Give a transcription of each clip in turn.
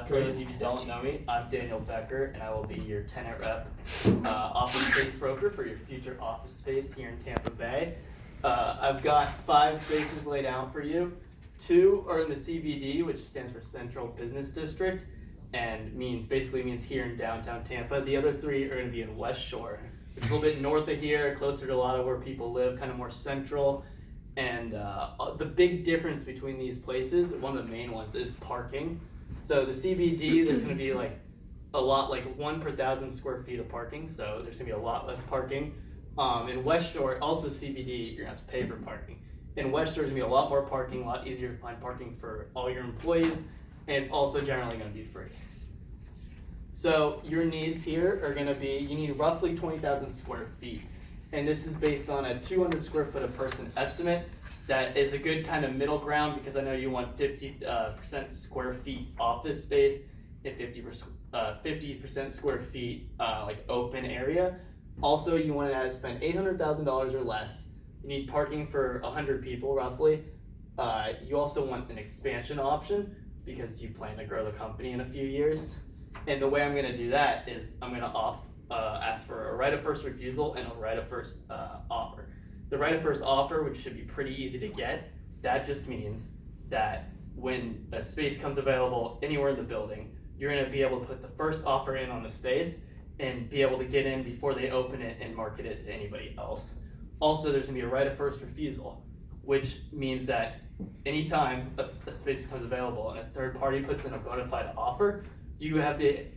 For those of you who don't know me, I'm Daniel Becker, and I will be your tenant rep office space broker for your future office space here in Tampa Bay. I've got 5 spaces laid out for you. 2 are in the CBD, which stands for Central Business District, and basically means here in downtown Tampa. The other 3 are going to be in West Shore, which is a little bit north of here, closer to a lot of where people live, kind of more central. And the big difference between these places, one of the main ones, is parking. So the CBD, there's going to be like a lot, like 1 per 1,000 square feet of parking, so there's going to be a lot less parking. In West Shore, also CBD, you're going to have to pay for parking. In West Shore, there's going to be a lot more parking, a lot easier to find parking for all your employees, and it's also generally going to be free. So your needs here are going to be, you need roughly 20,000 square feet. And this is based on a 200 square foot a person estimate. That is a good kind of middle ground because I know you want 50% square feet office space and 50% square feet like open area. Also, you want to spend $800,000 or less. You need parking for 100 people roughly. You also want an expansion option because you plan to grow the company in a few years. And the way I'm going to do that is I'm going to ask for a right of first refusal and a right of first offer. The right of first offer, which should be pretty easy to get, that just means that when a space comes available anywhere in the building, you're going to be able to put the first offer in on the space and be able to get in before they open it and market it to anybody else. Also, there's going to be a right of first refusal, which means that anytime a space becomes available and a third party puts in a bona fide offer, you have the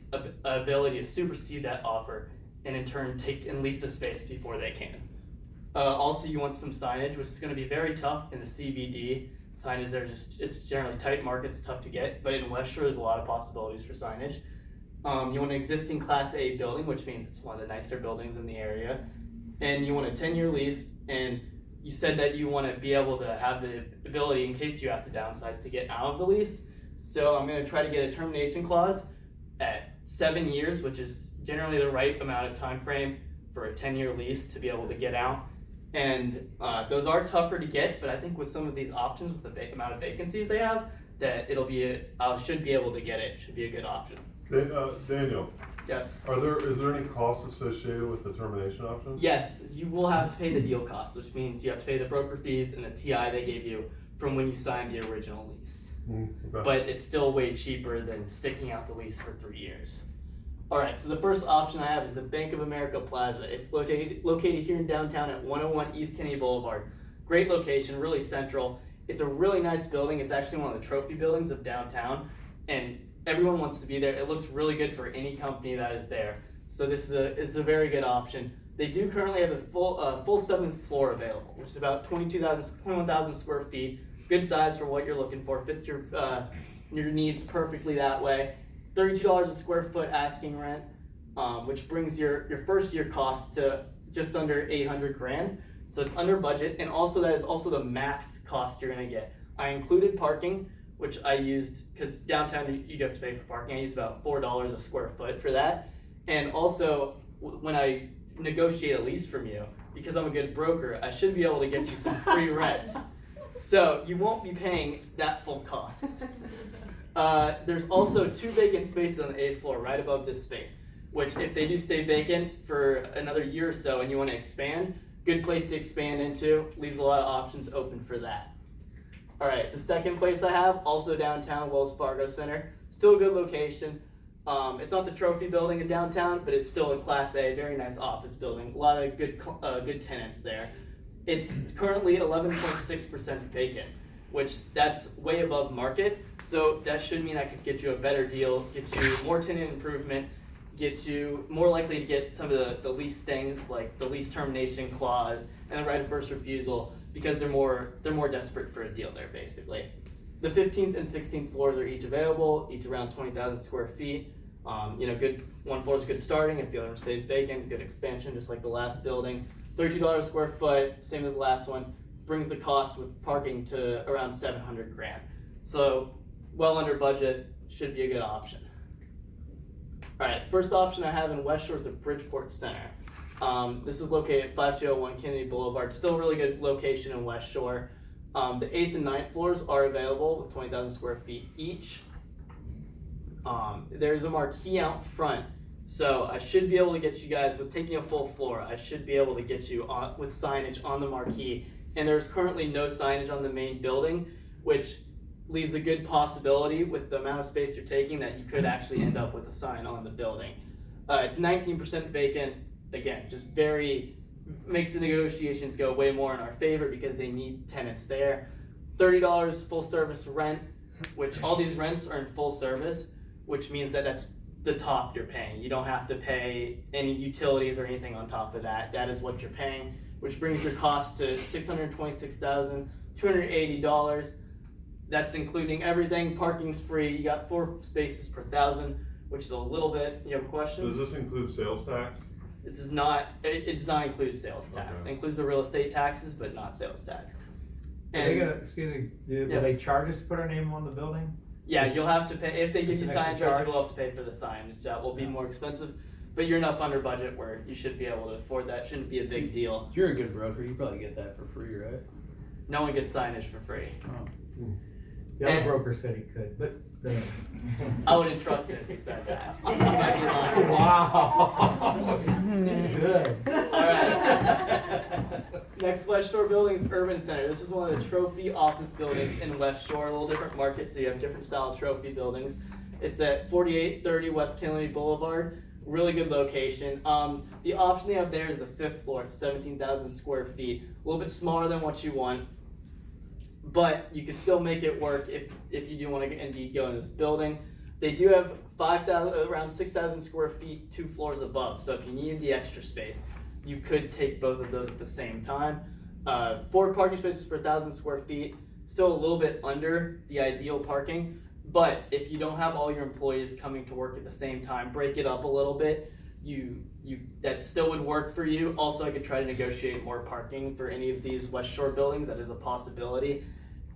ability to supersede that offer and in turn take and lease the space before they can. Also, you want some signage, which is going to be very tough in the CBD. Signage it's generally tight markets, tough to get, but in West Shore, there's a lot of possibilities for signage. You want an existing Class A building, which means it's one of the nicer buildings in the area. And you want a 10-year lease, and you said that you want to be able to have the ability, in case you have to downsize, to get out of the lease. So I'm going to try to get a termination clause at 7 years, which is generally the right amount of time frame for a 10-year lease to be able to get out. And those are tougher to get, but I think with some of these options, with the amount of vacancies they have, that I should be able to get it. Should be a good option. Daniel. Yes. Is there any costs associated with the termination options? Yes, you will have to pay the deal cost, which means you have to pay the broker fees and the TI they gave you from when you signed the original lease. Okay. But it's still way cheaper than sticking out the lease for 3 years. All right, so the first option I have is the Bank of America Plaza. It's located here in downtown at 101 East Kennedy Boulevard. Great location, really central. It's a really nice building. It's actually one of the trophy buildings of downtown, and everyone wants to be there. It looks really good for any company that is there. So this is a very good option. They do currently have a full 7th floor available, which is about 21,000 square feet. Good size for what you're looking for. Fits your needs perfectly that way. $32 a square foot asking rent, which brings your first year cost to just under $800,000. So it's under budget, and also that is also the max cost you're gonna get. I included parking, which I used because downtown you have to pay for parking. I used about $4 a square foot for that. And also when I negotiate a lease from you, because I'm a good broker, I should be able to get you some free rent. So you won't be paying that full cost. There's also 2 vacant spaces on the 8th floor right above this space, which if they do stay vacant for another year or so and you want to expand, good place to expand into, leaves a lot of options open for that. All right, the second place I have, also downtown, Wells Fargo Center, still a good location. It's not the trophy building in downtown, but it's still a Class A, very nice office building, a lot of good tenants there. It's currently 11.6% vacant, which that's way above market. So that should mean I could get you a better deal, get you more tenant improvement, get you more likely to get some of the lease things like the lease termination clause and the right of first refusal because they're more desperate for a deal there basically. The 15th and 16th floors are each available, each around 20,000 square feet. Good one floor is good starting. If the other one stays vacant, good expansion, just like the last building. $32 a square foot, same as the last one. Brings the cost with parking to around $700,000. So well under budget, should be a good option. All right, first option I have in West Shore is the Bridgeport Center. This is located at 5201 Kennedy Boulevard. Still a really good location in West Shore. The 8th and 9th floors are available with 20,000 square feet each. There's a marquee out front, so I should be able to get you guys, with taking a full floor, I should be able to get you on, with signage on the marquee. And there's currently no signage on the main building, which leaves a good possibility with the amount of space you're taking that you could actually end up with a sign on the building. It's 19% vacant, again, just makes the negotiations go way more in our favor because they need tenants there. $30 full service rent, which all these rents are in full service, which means that that's the top you're paying. You don't have to pay any utilities or anything on top of that. That is what you're paying, which brings your cost to $626,280. That's including everything. Parking's free. You got 4 spaces per 1,000, which is a little bit. You have a question? Does this include sales tax? It does not. It does not include sales tax. Okay. It includes the real estate taxes, but not sales tax. Excuse me, do Yes. they charge us to put our name on the building? Yeah, you'll have to pay if they give you It's an sign extra charge. charge? You'll have to pay for the signage. That will be more expensive, but you're enough under budget where you should be able to afford that. Shouldn't be a big deal. You're a good broker. You probably get that for free, right? No one gets signage for free. Oh. The other And- broker said he could, but. I wouldn't trust it if he said that. I might be lying. Wow. Good. All right. Next West Shore building is Urban Center. This is one of the trophy office buildings in West Shore. A little different market, so you have different style trophy buildings. It's at 4830 West Kennedy Boulevard. Really good location. The option they have there is the 5th floor. It's 17,000 square feet. A little bit smaller than what you want, but you can still make it work if you do want to indeed go in this building. They do have around 6,000 square feet, 2 floors above. So if you needed the extra space, you could take both of those at the same time. 4 parking spaces per 1,000 square feet, still a little bit under the ideal parking. But if you don't have all your employees coming to work at the same time, break it up a little bit. That still would work for you. Also, I could try to negotiate more parking for any of these West Shore buildings. That is a possibility.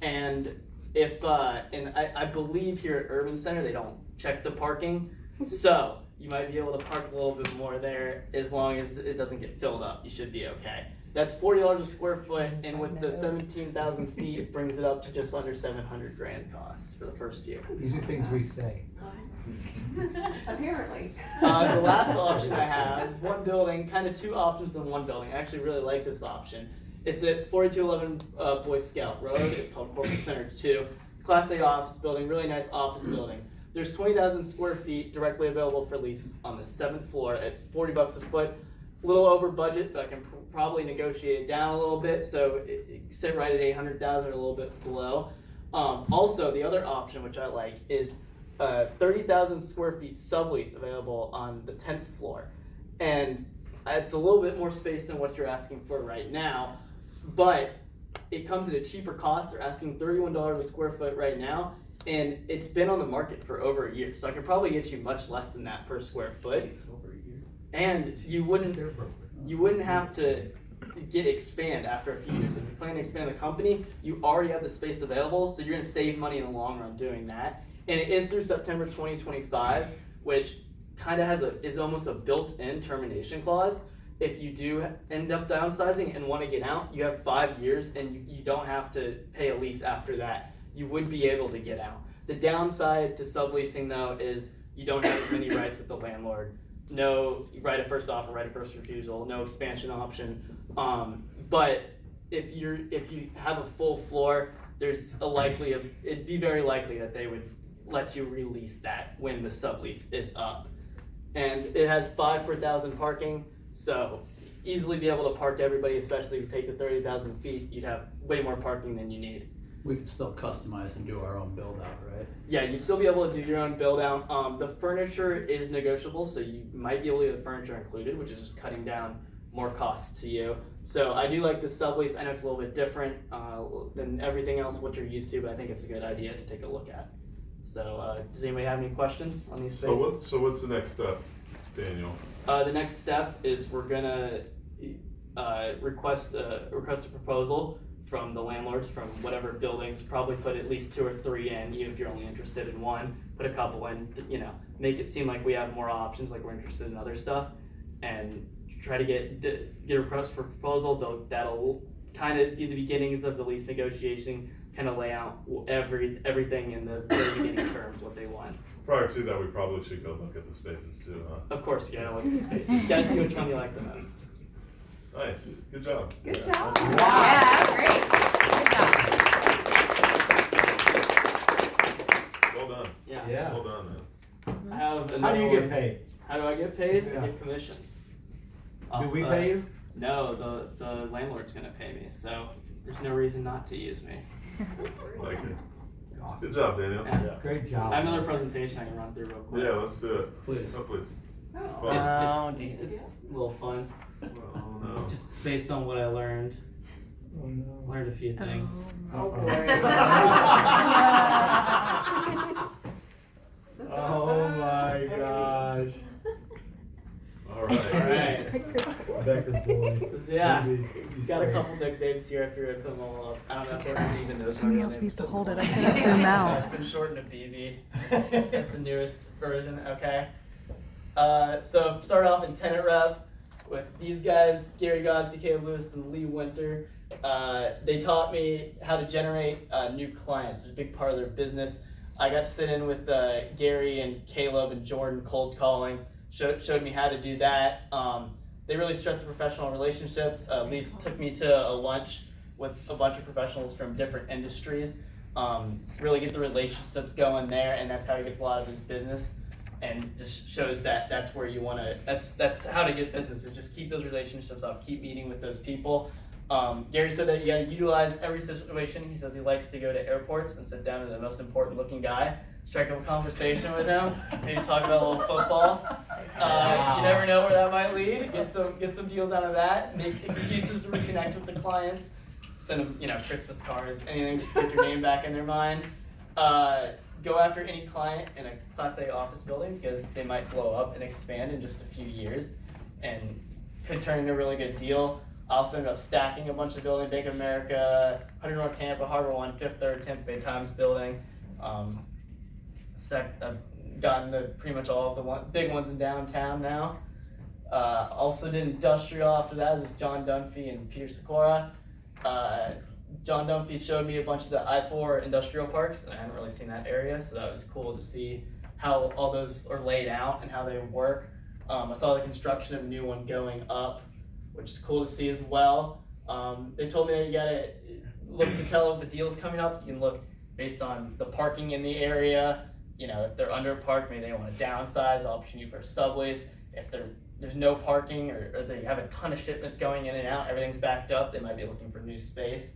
And I believe here at Urban Center they don't check the parking, so you might be able to park a little bit more there as long as it doesn't get filled up. You should be okay. That's $40 a square foot, and with the 17,000 feet, it brings it up to just under $700,000 cost for the first year. These are things we say. Apparently. The last option I have is one building, kind of 2 options than one building. I actually really like this option. It's at 4211 Boy Scout Road. It's called Corporate Center 2. It's a Class A office building, really nice office building. There's 20,000 square feet directly available for lease on the 7th floor at $40 a foot. A little over budget, but I can probably negotiate it down a little bit, so it sit right at $800,000 or a little bit below. Also, the other option, which I like, is 30,000 square feet sublease available on the 10th floor. And it's a little bit more space than what you're asking for right now, but it comes at a cheaper cost. They're asking $31 a square foot right now, and it's been on the market for over a year. So I could probably get you much less than that per square foot. Over a year. And you wouldn't have to expand after a few years. If you plan to expand the company, you already have the space available, so you're gonna save money in the long run doing that. And it is through September 2025, which kind of is almost a built-in termination clause. If you do end up downsizing and want to get out, you have 5 years and you don't have to pay a lease after that. You would be able to get out. The downside to subleasing though is you don't have as many rights with the landlord. No right of first offer, right of first refusal, no expansion option. But if you have a full floor, it'd be very likely that they would let you release that when the sublease is up. And it has 5 per 1,000 parking, so easily be able to park everybody, especially if you take the 30,000 feet, you'd have way more parking than you need. We can still customize and do our own build out, right? Yeah, you'd still be able to do your own build out. The furniture is negotiable, so you might be able to get the furniture included, which is just cutting down more costs to you. So I do like the sublease. I know it's a little bit different than everything else what you're used to, but I think it's a good idea to take a look at. So does anybody have any questions on these spaces? So what's the next step, Daniel? The next step is we're gonna request a proposal from the landlords from whatever buildings. Probably put at least 2 or 3 in, even if you're only interested in one. Put a couple in, make it seem like we have more options, like we're interested in other stuff, and try to get a request for proposal. That'll kind of be the beginnings of the lease negotiation. Kind of lay out everything in the very beginning terms, what they want. prior to that, we probably should go look at the spaces too, huh? Of course, you gotta look at the spaces. You gotta see which one you like the most. Nice, good job. Good Yeah. job. Wow. Yeah, great. Good job. Well done, Yeah. Yeah. well done, man. I have How another do you one. get paid? How do I get paid? Yeah. I get commissions. Do we Off, pay you? No, the landlord's gonna pay me, so there's no reason not to use me. Like it. Awesome. Good job, Daniel. Yeah. Great job. I have another presentation I can run through real quick. Yeah, let's do it. Please. Oh, please. Oh. Fun. It's a little fun, Oh, no. just based on what I learned. Oh, no. Learned a few things. Oh, Uh-oh. boy. Oh my gosh. All right. Alright. Becca's boy. So, yeah, He's got a great. couple nicknames here if you're gonna put them all up. I don't know if everyone even knows. Somebody my else real needs to name. hold it. I can't zoom out. It's been shortened to BB. That's the newest version, okay. So started off in tenant rep with these guys, Gary Gosdy, Caleb Lewis, and Lee Winter. They taught me how to generate new clients. It's a big part of their business. I got to sit in with Gary and Caleb and Jordan cold calling, showed me how to do that. They really stress the professional relationships. Lee took me to a lunch with a bunch of professionals from different industries. Really get the relationships going there, and that's how he gets a lot of his business. And just shows that that's where you want to. That's how to get business. Is just keep those relationships up. Keep meeting with those people. Gary said that you got to utilize every situation. He says he likes to go to airports and sit down with the most important looking guy, strike up a conversation with him, maybe talk about a little football. You never know where that might lead. Get some deals out of that. Make excuses to reconnect with the clients. Send them, Christmas cards, anything, just get your name back in their mind. Go after any client in a Class A office building because they might blow up and expand in just a few years and could turn into a really good deal. I also ended up stacking a bunch of buildings, Bank of America, 100 North Tampa, Harbor One, Fifth Third, Tampa Bay Times building. I've gotten to pretty much all of the big ones in downtown now. Also did industrial after that with John Dunphy and Peter Sikora. John Dunphy showed me a bunch of the I-4 industrial parks, and I hadn't really seen that area, so that was cool to see how all those are laid out and how they work. I saw the construction of a new one going up, which is cool to see as well. They told me that you gotta look to tell if a deal's coming up. You can look based on the parking in the area. If they're underparked, maybe they want to downsize, opportunity for subways. If there's no parking or they have a ton of shipments going in and out, everything's backed up, they might be looking for new space.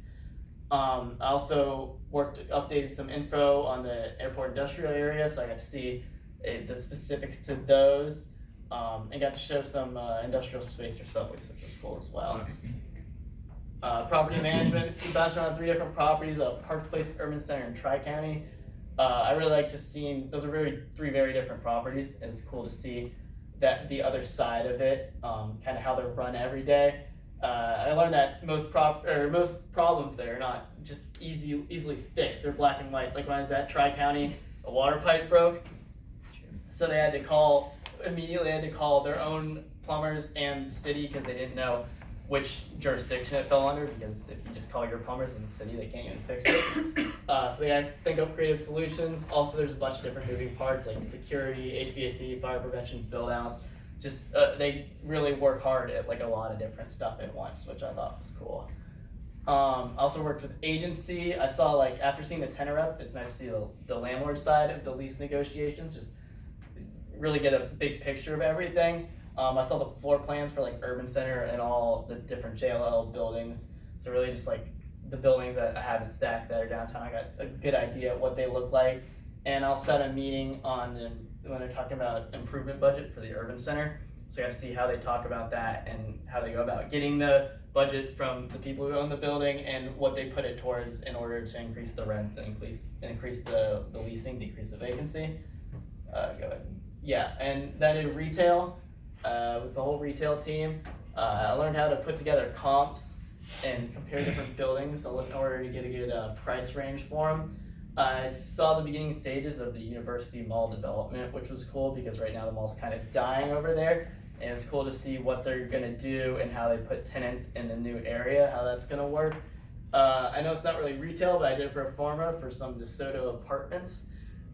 I also updated some info on the airport industrial area, so I got to see the specifics to those, and got to show some industrial space for subways, which was cool as well. Property management, we bounced around 3 different properties, Park Place, Urban Center, and Tri-County. I really like just seeing, those are 3 very different properties, and it's cool to see that the other side of it, kind of how they're run every day. I learned that most problems there are not just easily fixed. They're black and white. Like when I was at Tri-County, a water pipe broke, so they immediately had to call their own plumbers and the city because they didn't know which jurisdiction it fell under, because if you just call your plumbers in the city, they can't even fix it. So they had to think of creative solutions. Also, there's a bunch of different moving parts like security, HVAC, fire prevention, build outs. Just they really work hard at like a lot of different stuff at once, which I thought was cool. I also worked with agency. I saw, like, after seeing the tenant rep, it's nice to see the landlord side of the lease negotiations, just really get a big picture of everything. I saw the floor plans for like Urban Center and all the different JLL buildings. So really just like the buildings that I haven't stacked that are downtown, I got a good idea of what they look like. And I'll set a meeting on when they're talking about improvement budget for the Urban Center. So you have to see how they talk about that and how they go about getting the budget from the people who own the building and what they put it towards in order to increase the rents and increase the leasing, decrease the vacancy. Go ahead. Yeah, and then in retail, with the whole retail team, I learned how to put together comps and compare different buildings in order to get a good price range for them. I saw the beginning stages of the University Mall development, which was cool because right now the mall's kind of dying over there, and it's cool to see what they're gonna do and how they put tenants in the new area, how that's gonna work. I know it's not really retail, but I did a pro forma for some DeSoto apartments,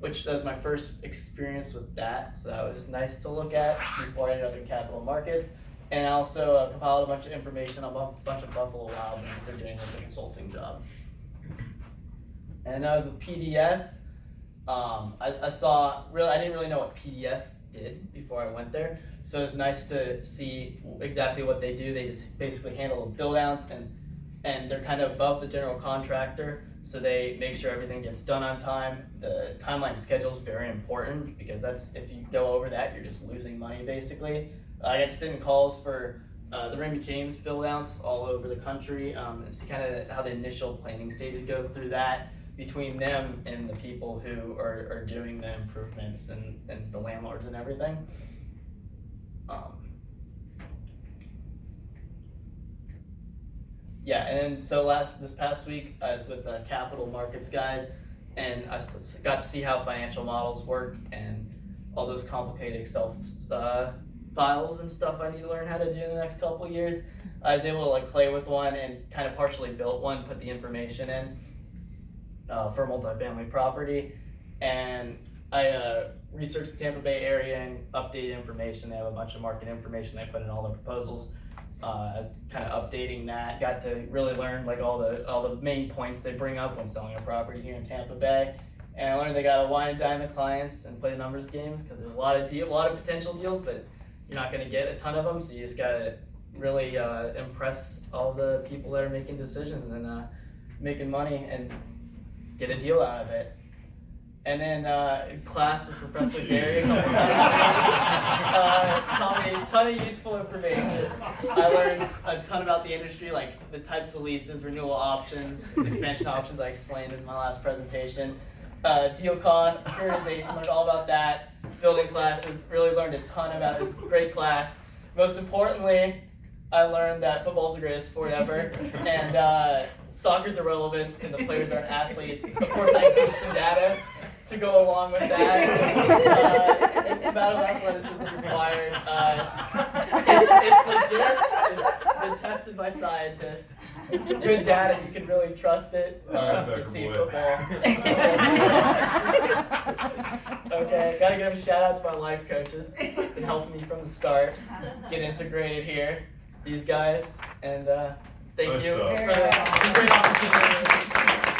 which was my first experience with that, so that was nice to look at before I ended up in capital markets. And I also compiled a bunch of information on a bunch of Buffalo Wild Wings they're doing with the consulting job. And I was with PDS. I saw, I didn't really know what PDS did before I went there, so it's nice to see exactly what they do. They just basically handle build outs, and they're kind of above the general contractor, so they make sure everything gets done on time. The timeline schedule is very important, because that's, if you go over that, you're just losing money basically. I got to sit in calls for the Raymond James build outs all over the country, and see kind of how the initial planning stage goes through that, between them and the people who are doing the improvements and the landlords and everything. Yeah, and then so this past week I was with the capital markets guys, and I got to see how financial models work and all those complicated Excel files and stuff I need to learn how to do in the next couple of years. I was able to like play with one and kind of partially built one, put the information in for multifamily property, and I researched the Tampa Bay area and updated information. They have a bunch of market information they put in all the proposals. I was kind of updating that. Got to really learn like all the main points they bring up when selling a property here in Tampa Bay. And I learned they got to wine and dine the clients and play the numbers games, because there's a lot of potential deals, but you're not going to get a ton of them. So you just got to really impress all the people that are making decisions and making money and get a deal out of it. And then in class with Professor Gary a couple times, taught me a ton of useful information. I learned a ton about the industry, like the types of leases, renewal options, expansion options I explained in my last presentation. Deal costs, securitization, learned all about that. Building classes, really learned a ton about it. It was a great class. Most importantly, I learned that football's the greatest sport ever, and soccer's irrelevant, and the players aren't athletes. Of course, I included some data to go along with that. Amount of athleticism required. It's legit. It's been tested by scientists. Good data, you can really trust it. You see football. Okay, gotta give a shout out to my life coaches. Been helping me from the start get integrated here. These guys, and thank Nice you job. for the great opportunity.